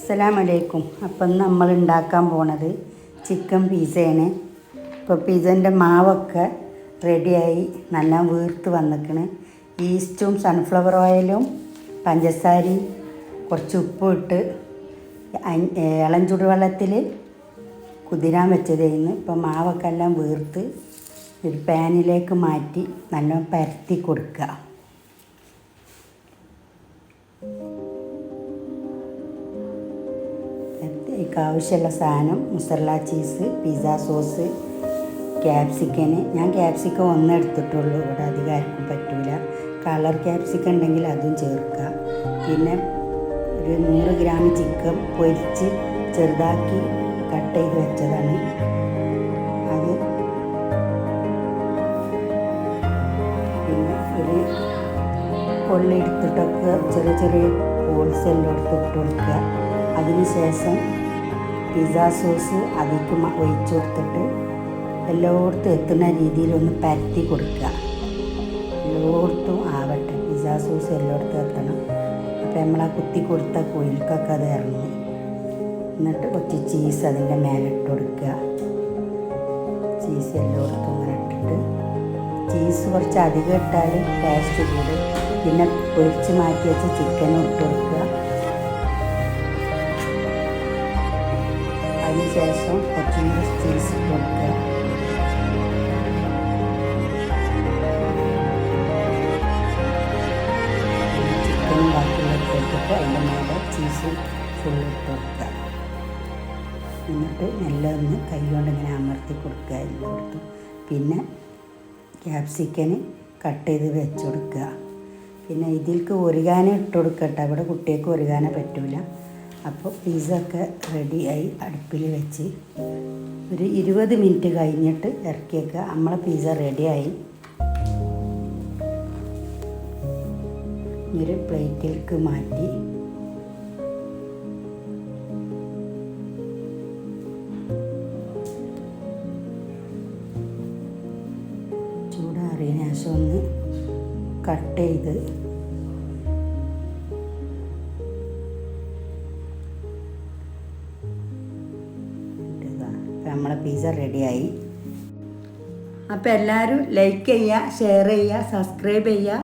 അസ്സലാമലൈക്കും. അപ്പം നമ്മൾ ഉണ്ടാക്കാൻ പോണത് ചിക്കൻ പിസ്സയാണ്. ഇപ്പോൾ പിസ്സൻ്റെ മാവൊക്കെ റെഡിയായി നല്ല വീർത്ത് വന്നിക്കണ്. ഈസ്റ്റും സൺഫ്ലവർ ഓയിലും പഞ്ചസാരയും കുറച്ച് ഉപ്പും ഇട്ട് ഇളം ചുടുവെള്ളത്തിൽ കുതിരാൻ വെച്ചതായിരുന്നു. ഇപ്പോൾ മാവൊക്കെ എല്ലാം വീർത്ത് ഒരു പാനിലേക്ക് മാറ്റി നല്ല പരത്തി കൊടുക്കുക. ഇതിലേക്ക് ആവശ്യമുള്ള സാധനം മുസറല്ല ചീസ്, പിസ്സ സോസ്, ക്യാപ്സിക്കന്. ഞാൻ ക്യാപ്സിക്കം ഒന്നേ എടുത്തിട്ടുള്ളൂ, ഇവിടെ അധികം ആർക്കും പറ്റില്ല. കളർ ക്യാപ്സിക്കം ഉണ്ടെങ്കിൽ അതും ചേർക്കുക. പിന്നെ ഒരു 100 ഗ്രാം ചിക്കൻ പൊരിച്ച് ചെറുതാക്കി കട്ട് ചെയ്ത് വെച്ചതാണ്. അത് പിന്നെ ഒരു കൊള്ളി എടുത്തിട്ടൊക്കെ ചെറിയ ചെറിയ ഹോൾസ് എല്ലാം എടുത്ത് ഇട്ട് കൊടുക്കുക. അതിനുശേഷം പിസ്സ സോസ് അതിലേക്ക് ഒഴിച്ചു കൊടുത്തിട്ട് എല്ലായിടത്തും എത്തുന്ന രീതിയിലൊന്ന് പരത്തി കൊടുക്കുക. എല്ലായിടത്തും ആവട്ടെ, പിസ്സ സോസ് എല്ലായിടത്തും എത്തണം. അപ്പോൾ നമ്മൾ ആ കുത്തി കൊടുത്ത കോയിൽക്കൊക്കെ അത് ഇറങ്ങി. എന്നിട്ട് കുറച്ച് ചീസ് അതിൻ്റെ മേലെ ഇട്ട് കൊടുക്കുക. ചീസ് എല്ലായിടത്തും ഇങ്ങനെ ഇട്ടിട്ട് ചീസ് കുറച്ച് അധികം ഇട്ടാൽ ടേസ്റ്റ് കൂടും. പിന്നെ പൊരിച്ച് മാറ്റി വെച്ച ചിക്കനും ഇട്ട് കൊടുക്കുക. അതിനുശേഷം കുറച്ചും കൂടി ചീസ് ഇട്ട് കൊടുക്കുക. ചിക്കനും ബാക്കിയുള്ളൊക്കെ കൊടുത്തിട്ട് അതിൻ്റെ മേലെ ചീസ് ഫുള്ള് ഇട്ട് കൊടുക്കുക. എന്നിട്ട് നല്ല ഒന്ന് കൈ കൊണ്ട് ഇങ്ങനെ അമർത്തി കൊടുക്കുക എല്ലായിടത്തും. പിന്നെ ക്യാപ്സിക്കന് കട്ട് ചെയ്ത് വെച്ച് കൊടുക്കുക. പിന്നെ ഇതിലേക്ക് ഒറിഗാനോ ഇട്ട് കൊടുക്കട്ടെ, ഇവിടെ കുട്ടികൾക്ക് ഒറിഗാനോ പറ്റില്ല. അപ്പോൾ പിസ്സ ഒക്കെ റെഡിയായി അടുപ്പിൽ വെച്ച് ഒരു 20 മിനിറ്റ് കഴിഞ്ഞിട്ട് ഇറക്കി വെക്കുക. നമ്മളെ പിസ്സ റെഡിയായി. ഒരു പ്ലേറ്റിലേക്ക് മാറ്റി ചൂടാറിയതിന് ശേഷം ഒന്ന് കട്ട് ചെയ്ത് നമ്മളെ പിസ്സ റെഡിയായി. അപ്പോൾ എല്ലാവരും ലൈക്ക് ചെയ്യുക, ഷെയർ ചെയ്യുക, സബ്സ്ക്രൈബ് ചെയ്യുക.